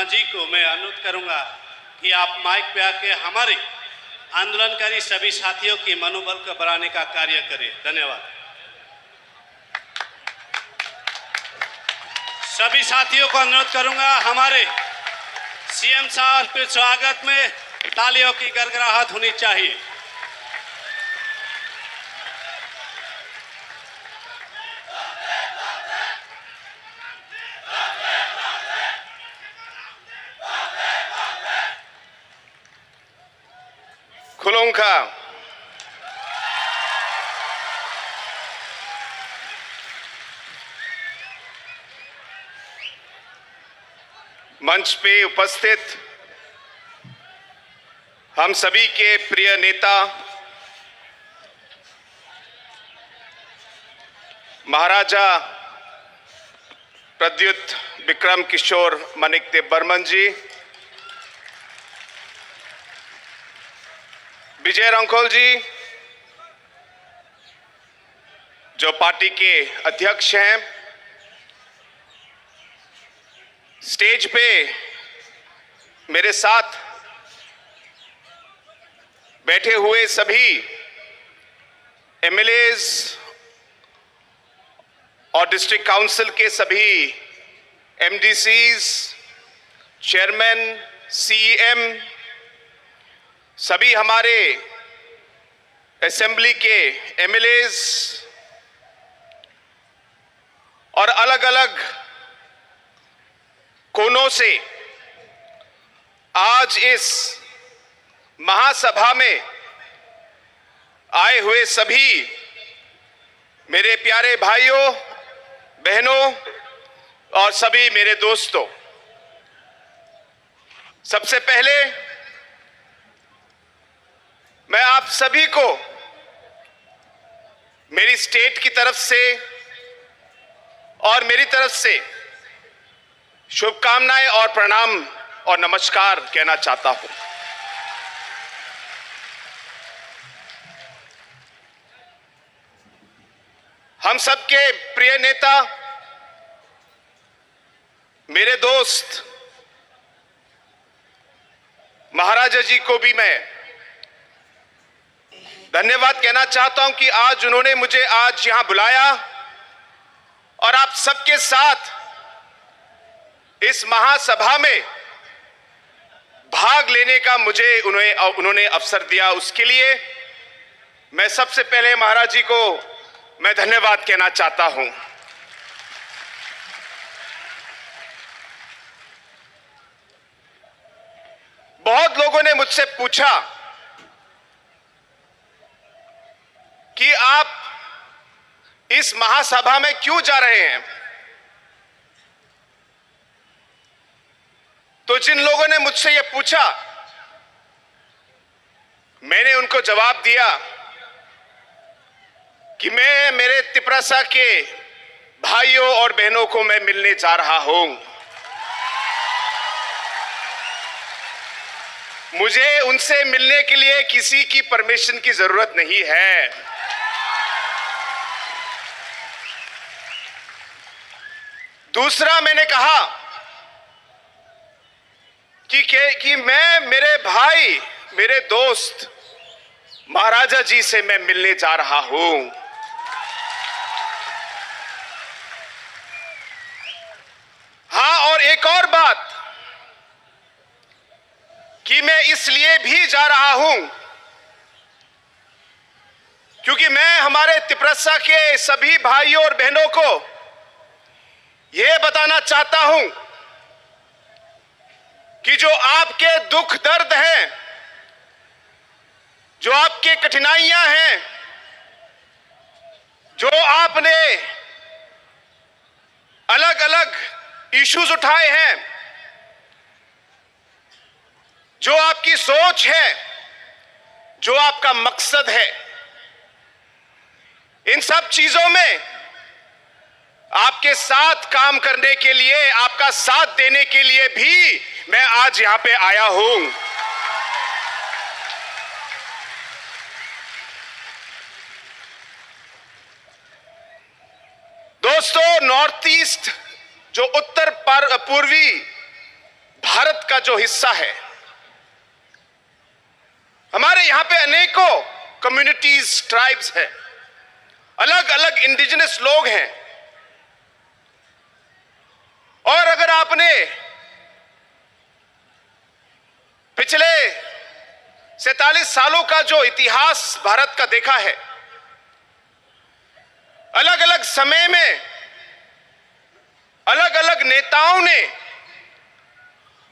जी को मैं अनुरोध करूंगा कि आप माइक पे आके हमारे आंदोलनकारी सभी साथियों की मनोबल को बढ़ाने का कार्य करें। धन्यवाद। सभी साथियों को अनुरोध करूंगा, हमारे सीएम साहब के स्वागत में तालियों की गड़गड़ाहट होनी चाहिए। खुलूंगा। मंच पे उपस्थित हम सभी के प्रिय नेता महाराजा प्रद्युत विक्रम किशोर माणिक्य बर्मन जी, विजय रंखोल जी जो पार्टी के अध्यक्ष हैं, स्टेज पे मेरे साथ बैठे हुए सभी एमएलएज और डिस्ट्रिक्ट काउंसिल के सभी एमडीसीज, चेयरमैन, सीएम, सभी हमारे असेंबली के एमएलएज और अलग अलग कोनों से आज इस महासभा में आए हुए सभी मेरे प्यारे भाइयों, बहनों और सभी मेरे दोस्तों, सबसे पहले मैं आप सभी को मेरी स्टेट की तरफ से और मेरी तरफ से शुभकामनाएं और प्रणाम और नमस्कार कहना चाहता हूं। हम सबके प्रिय नेता, मेरे दोस्त महाराजा जी को भी मैं धन्यवाद कहना चाहता हूं कि आज उन्होंने मुझे आज यहां बुलाया और आप सबके साथ इस महासभा में भाग लेने का मुझे उन्होंने अवसर दिया। उसके लिए मैं सबसे पहले महाराज जी को मैं धन्यवाद कहना चाहता हूं। बहुत लोगों ने मुझसे पूछा कि आप इस महासभा में क्यों जा रहे हैं, तो जिन लोगों ने मुझसे यह पूछा, मैंने उनको जवाब दिया कि मैं मेरे तिपरासा के भाइयों और बहनों को मैं मिलने जा रहा हूं। मुझे उनसे मिलने के लिए किसी की परमिशन की जरूरत नहीं है। दूसरा, मैंने कहा कि मैं मेरे भाई, मेरे दोस्त महाराजा जी से मैं मिलने जा रहा हूं। हाँ, और एक और बात कि मैं इसलिए भी जा रहा हूं क्योंकि मैं हमारे तिपरसा के सभी भाइयों और बहनों को यह बताना चाहता हूं कि जो आपके दुख दर्द हैं, जो आपके कठिनाइयां हैं, जो आपने अलग अलग इश्यूज उठाए हैं, जो आपकी सोच है, जो आपका मकसद है, इन सब चीजों में आपके साथ काम करने के लिए, आपका साथ देने के लिए भी मैं आज यहां पे आया हूं। दोस्तों, नॉर्थ ईस्ट जो उत्तर पूर्वी भारत का जो हिस्सा है, हमारे यहां पे अनेकों कम्युनिटीज, ट्राइब्स हैं, अलग अलग इंडिजिनस लोग हैं। और अगर आपने पिछले 47 सालों का जो इतिहास भारत का देखा है, अलग अलग समय में अलग अलग नेताओं ने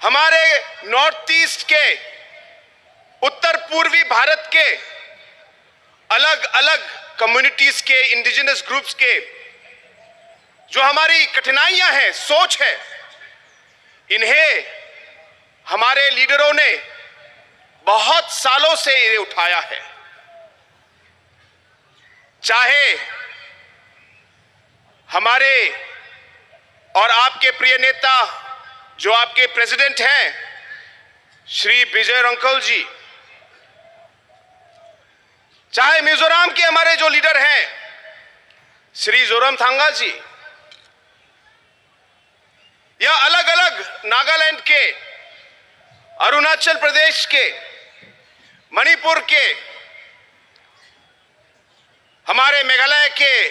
हमारे नॉर्थ ईस्ट के, उत्तर पूर्वी भारत के अलग अलग कम्युनिटीज के, इंडिजिनस ग्रुप्स के जो हमारी कठिनाइयां हैं, सोच है, इन्हें हमारे लीडरों ने बहुत सालों से इन्हें उठाया है। चाहे हमारे और आपके प्रिय नेता जो आपके प्रेसिडेंट हैं श्री विजय रंकल जी, चाहे मिजोरम के हमारे जो लीडर हैं श्री जोरमथंगा जी, या अलग अलग नागालैंड के, अरुणाचल प्रदेश के, मणिपुर के, हमारे मेघालय के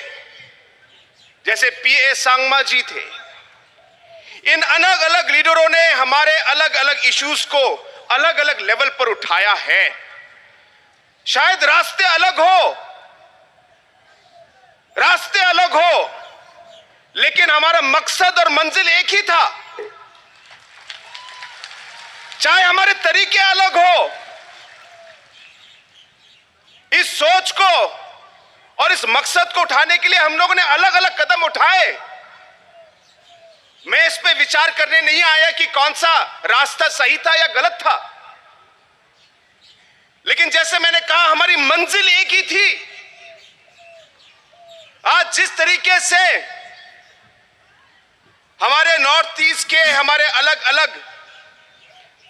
जैसे पीए सांगमा जी थे, इन अलग अलग लीडरों ने हमारे अलग अलग इश्यूज को अलग अलग लेवल पर उठाया है। शायद रास्ते अलग हो, लेकिन हमारा मकसद और मंजिल एक ही था। चाहे हमारे तरीके अलग हो, इस सोच को और इस मकसद को उठाने के लिए हम लोगों ने अलग अलग कदम उठाए। मैं इस पे विचार करने नहीं आया कि कौन सा रास्ता सही था या गलत था, लेकिन जैसे मैंने कहा, हमारी मंजिल एक ही थी। आज जिस तरीके से हमारे नॉर्थ ईस्ट के हमारे अलग अलग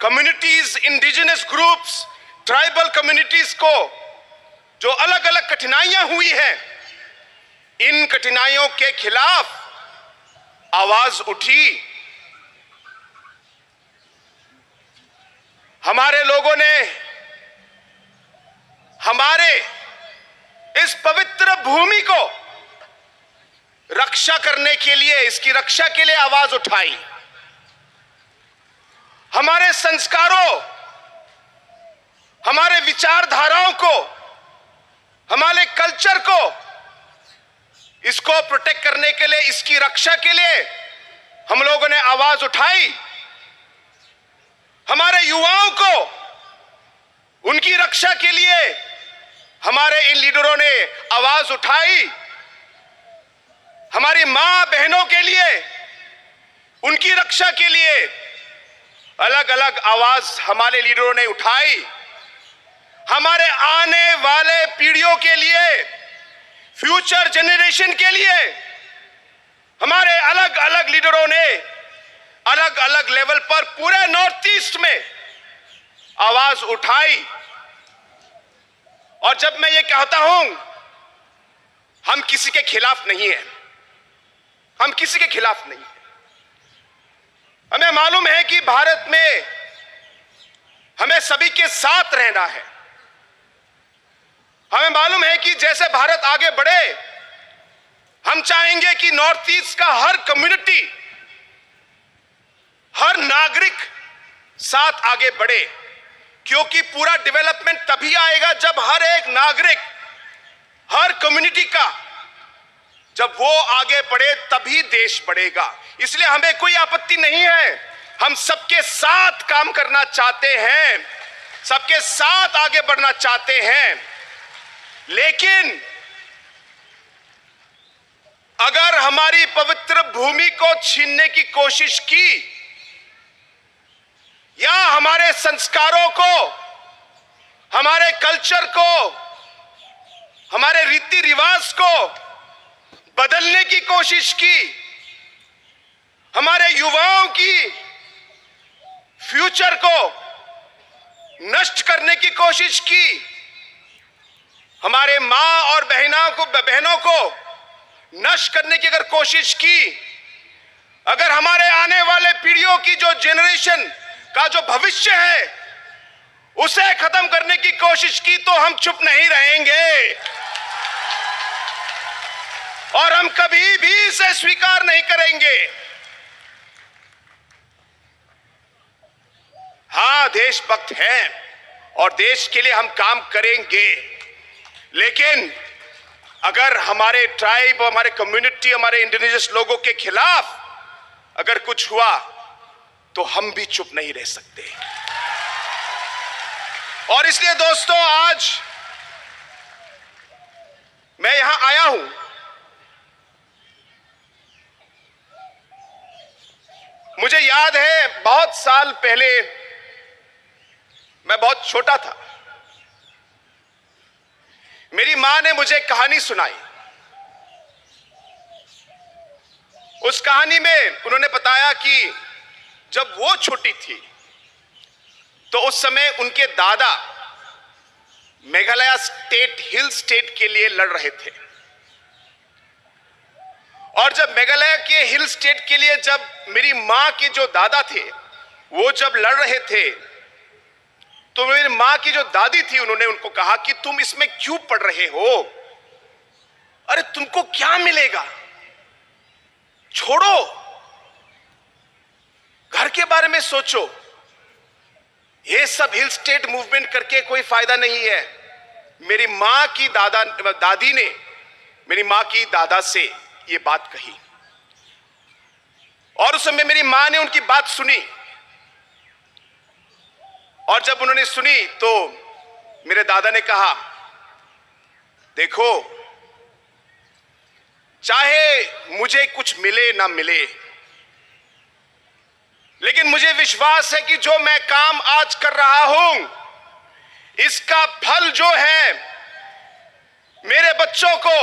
communities, indigenous groups, tribal communities को जो अलग अलग कठिनाइयां हुई हैं, इन कठिनाइयों के खिलाफ आवाज उठी। हमारे लोगों ने हमारे इस पवित्र भूमि को रक्षा करने के लिए, इसकी रक्षा के लिए आवाज उठाई। हमारे संस्कारों, हमारे विचारधाराओं को, हमारे कल्चर को, इसको प्रोटेक्ट करने के लिए, इसकी रक्षा के लिए हम लोगों ने आवाज उठाई। हमारे युवाओं को उनकी रक्षा के लिए हमारे इन लीडरों ने आवाज उठाई। हमारी मां बहनों के लिए, उनकी रक्षा के लिए अलग अलग आवाज हमारे लीडरों ने उठाई। हमारे आने वाले पीढ़ियों के लिए, फ्यूचर जनरेशन के लिए हमारे अलग अलग लीडरों ने अलग अलग लेवल पर पूरे नॉर्थ ईस्ट में आवाज उठाई। और जब मैं ये कहता हूं, हम किसी के खिलाफ नहीं हैं, हम किसी के खिलाफ नहीं हैं। हमें मालूम है कि भारत में हमें सभी के साथ रहना है। हमें मालूम है कि जैसे भारत आगे बढ़े, हम चाहेंगे कि नॉर्थ ईस्ट का हर कम्युनिटी, हर नागरिक साथ आगे बढ़े, क्योंकि पूरा डेवलपमेंट तभी आएगा जब हर एक नागरिक, हर कम्युनिटी का जब वो आगे बढ़े, तभी देश बढ़ेगा। इसलिए हमें कोई आपत्ति नहीं है, हम सबके साथ काम करना चाहते हैं, सबके साथ आगे बढ़ना चाहते हैं। लेकिन अगर हमारी पवित्र भूमि को छीनने की कोशिश की, या हमारे संस्कारों को, हमारे कल्चर को, हमारे रीति रिवाज को बदलने की कोशिश की, हमारे युवाओं की फ्यूचर को नष्ट करने की कोशिश की, हमारे मां और बहनों को नष्ट करने की अगर कोशिश की, अगर हमारे आने वाले पीढ़ियों की जो जनरेशन का जो भविष्य है उसे खत्म करने की कोशिश की तो हम चुप नहीं रहेंगे और हम कभी भी इसे स्वीकार नहीं करेंगे। हाँ, देशभक्त हैं और देश के लिए हम काम करेंगे, लेकिन अगर हमारे ट्राइब, हमारे कम्युनिटी, हमारे इंडिजिनस लोगों के खिलाफ अगर कुछ हुआ तो हम भी चुप नहीं रह सकते। और इसलिए दोस्तों, आज मैं यहां आया हूं। मुझे याद है बहुत साल पहले, मैं बहुत छोटा था, मेरी मां ने मुझे कहानी सुनाई। उस कहानी में उन्होंने बताया कि जब वो छोटी थी तो उस समय उनके दादा मेघालय स्टेट, हिल स्टेट के लिए लड़ रहे थे। और जब मेघालय के हिल स्टेट के लिए जब मेरी मां के जो दादा थे वो जब लड़ रहे थे तो मेरी मां की जो दादी थी उन्होंने उनको कहा कि तुम इसमें क्यों पढ़ रहे हो? अरे तुमको क्या मिलेगा, छोड़ो, घर के बारे में सोचो, ये सब हिल स्टेट मूवमेंट करके कोई फायदा नहीं है। मेरी मां की दादी ने मेरी मां की दादा से ये बात कही और उस समय मेरी मां ने उनकी बात सुनी। और जब उन्होंने सुनी तो मेरे दादा ने कहा, देखो, चाहे मुझे कुछ मिले ना मिले, लेकिन मुझे विश्वास है कि जो मैं काम आज कर रहा हूं इसका फल जो है मेरे बच्चों को,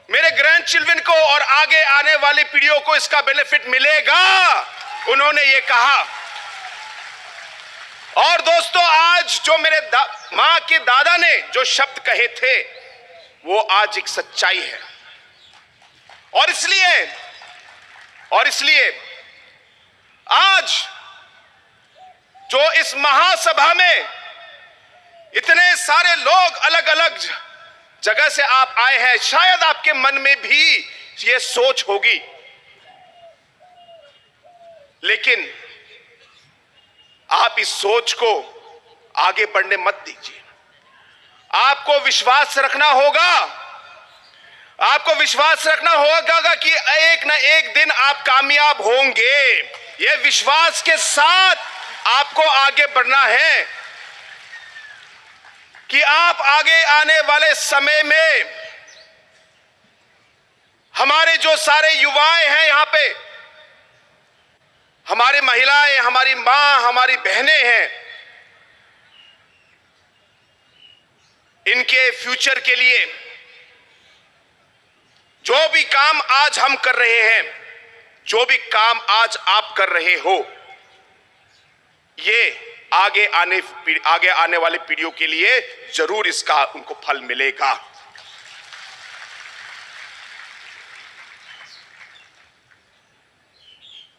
मेरे ग्रैंड चिल्ड्रन को और आगे आने वाली पीढ़ियों को इसका बेनिफिट मिलेगा, उन्होंने ये कहा। और दोस्तों, आज जो मेरे मां के दादा ने जो शब्द कहे थे वो आज एक सच्चाई है। और इसलिए आज जो इस महासभा में इतने सारे लोग अलग अलग जगह से आप आए हैं, शायद आपके मन में भी ये सोच होगी, लेकिन आप इस सोच को आगे बढ़ने मत दीजिए। आपको विश्वास रखना होगा, आपको विश्वास रखना होगा कि एक ना एक दिन आप कामयाब होंगे। यह विश्वास के साथ आपको आगे बढ़ना है कि आप आगे आने वाले समय में हमारे जो सारे युवाएं हैं यहां पे, हमारी महिलाएं, हमारी मां, हमारी बहनें हैं, इनके फ्यूचर के लिए जो भी काम आज हम कर रहे हैं, जो भी काम आज आप कर रहे हो, ये आगे आने वाली पीढ़ियों के लिए जरूर इसका उनको फल मिलेगा।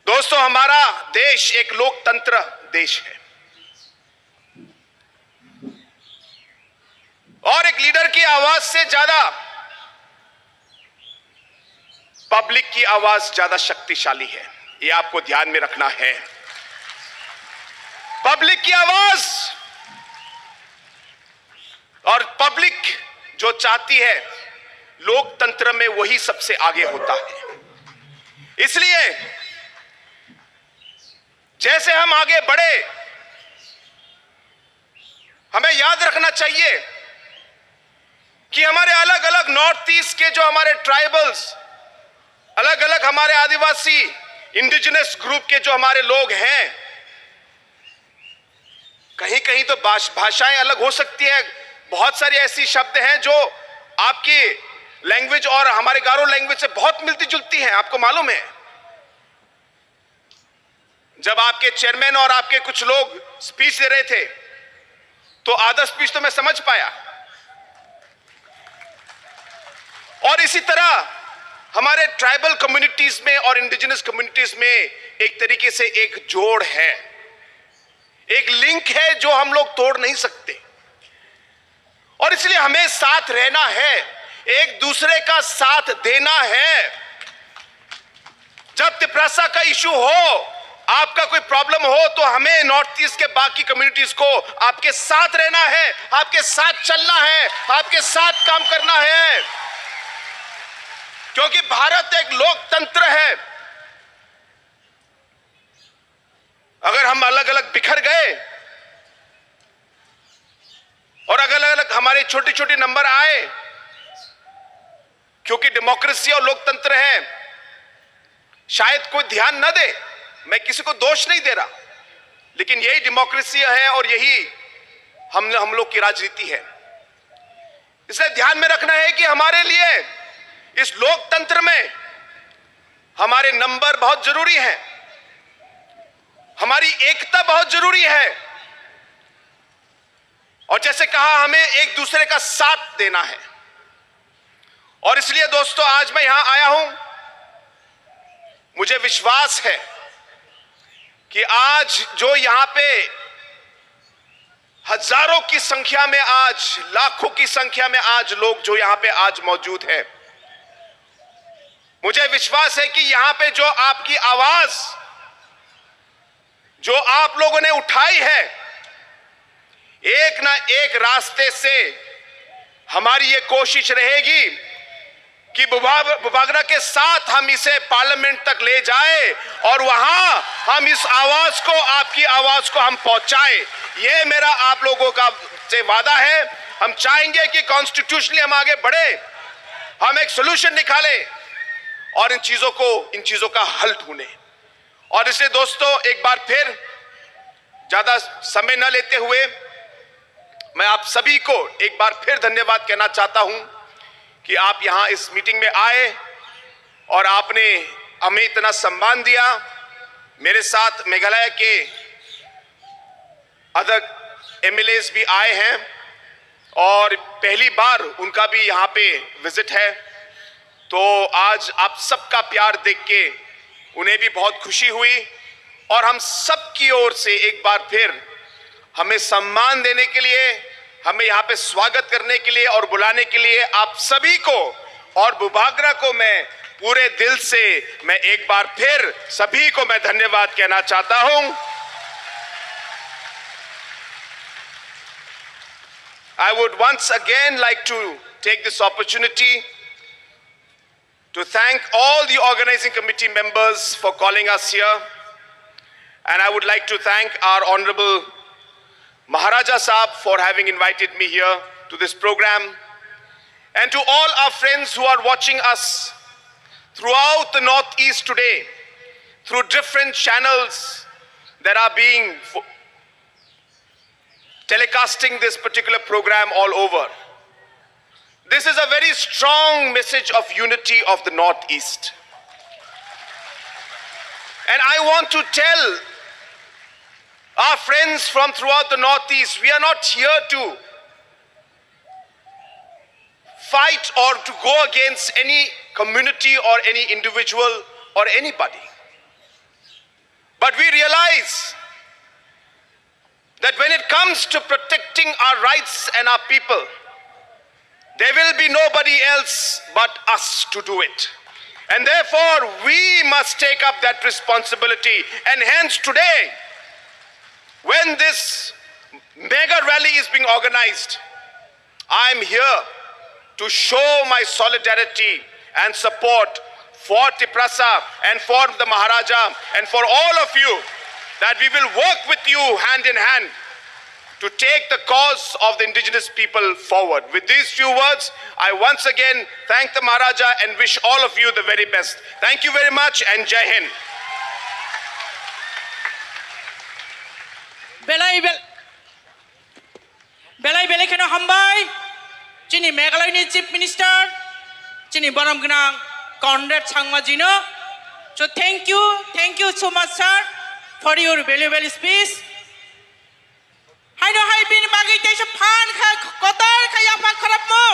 दोस्तों, हमारा देश एक लोकतंत्र देश है और एक लीडर की आवाज से ज्यादा पब्लिक की आवाज ज्यादा शक्तिशाली है। ये आपको ध्यान में रखना है। पब्लिक की आवाज और पब्लिक जो चाहती है लोकतंत्र में, वही सबसे आगे होता है। इसलिए जैसे हम आगे बढ़े, हमें याद रखना चाहिए कि हमारे अलग अलग नॉर्थ ईस्ट के जो हमारे ट्राइबल्स, अलग अलग हमारे आदिवासी इंडिजिनस ग्रुप के जो हमारे लोग हैं, कहीं कहीं तो भाषाएं अलग हो सकती है। बहुत सारी ऐसी शब्द हैं जो आपकी लैंग्वेज और हमारे गारो लैंग्वेज से बहुत मिलती जुलती हैं, आपको मालूम है। जब आपके चेयरमैन और आपके कुछ लोग स्पीच दे रहे थे तो आधा स्पीच तो मैं समझ पाया। और इसी तरह हमारे ट्राइबल कम्युनिटीज में और इंडिजिनस कम्युनिटीज में एक तरीके से एक जोड़ है। एक लिंक है जो हम लोग तोड़ नहीं सकते, और इसलिए हमें साथ रहना है, एक दूसरे का साथ देना है। जब तिपरासा का इशू हो, आपका कोई प्रॉब्लम हो, तो हमें नॉर्थ ईस्ट के बाकी कम्युनिटीज को आपके साथ रहना है, आपके साथ चलना है, आपके साथ काम करना है, क्योंकि भारत एक लोकतंत्र है। अगर हम अलग अलग बिखर गए और अलग अलग हमारे छोटे छोटे नंबर आए, क्योंकि डेमोक्रेसी और लोकतंत्र है, शायद कोई ध्यान न दे, मैं किसी को दोष नहीं दे रहा, लेकिन यही डेमोक्रेसी है और यही हम लोग की राजनीति है। इसलिए ध्यान में रखना है कि हमारे लिए इस लोकतंत्र में हमारे नंबर बहुत जरूरी है, हमारी एकता बहुत जरूरी है, और जैसे कहा, हमें एक दूसरे का साथ देना है। और इसलिए दोस्तों, आज मैं यहां आया हूं, मुझे विश्वास है कि आज जो यहां पे हजारों की संख्या में, आज लाखों की संख्या में आज लोग जो यहां पे आज मौजूद हैं, मुझे विश्वास है कि यहां पे जो आपकी आवाज जो आप लोगों ने उठाई है, एक ना एक रास्ते से हमारी ये कोशिश रहेगी कि बुबागरा के साथ हम इसे पार्लियामेंट तक ले जाए और वहां हम इस आवाज को, आपकी आवाज को हम पहुंचाए। ये मेरा आप लोगों का से वादा है। हम चाहेंगे कि कॉन्स्टिट्यूशनली हम आगे बढ़े, हम एक सोल्यूशन निकालें और इन चीजों का हल ढूंढे। और इसलिए दोस्तों, एक बार फिर ज्यादा समय न लेते हुए मैं आप सभी को एक बार फिर धन्यवाद कहना चाहता हूं कि आप यहां इस मीटिंग में आए और आपने हमें इतना सम्मान दिया। मेरे साथ मेघालय के अदर एमएलएस भी आए हैं और पहली बार उनका भी यहां पे विजिट है, तो आज आप सबका प्यार देख के उन्हें भी बहुत खुशी हुई। और हम सब की ओर से एक बार फिर हमें सम्मान देने के लिए, हमें यहाँ पे स्वागत करने के लिए और बुलाने के लिए आप सभी को और बुबागरा को मैं पूरे दिल से, मैं एक बार फिर सभी को मैं धन्यवाद कहना चाहता हूं। I would once again like to take this opportunity to thank all the organizing committee members for calling us here. And I would like to thank our Honorable Maharaja Saab for having invited me here to this program. And to all our friends who are watching us throughout the Northeast today, through different channels that are being telecasting this particular program all over. This is a very strong message of unity of the Northeast. And I want to tell our friends from throughout the Northeast, we are not here to fight or to go against any community or any individual or anybody. But we realize that when it comes to protecting our rights and our people, there will be nobody else but us to do it. And therefore, we must take up that responsibility. And hence today, when this mega rally is being organized, I am here to show my solidarity and support for Tiprasa and for the Maharaja and for all of you, that we will work with you hand in hand to take the cause of the indigenous people forward. With these few words, I once again thank the Maharaja and wish all of you the very best. Thank you very much and Jai Hind. Belai belekeno hambai, chini Meghalaya ni Chief Minister, chini Bonam Gnang Conrad Sangmajino. So thank you so much, sir, for your valuable speech. Hai no hai bin bagi tayo pan ka kotar kaya pa karap mo.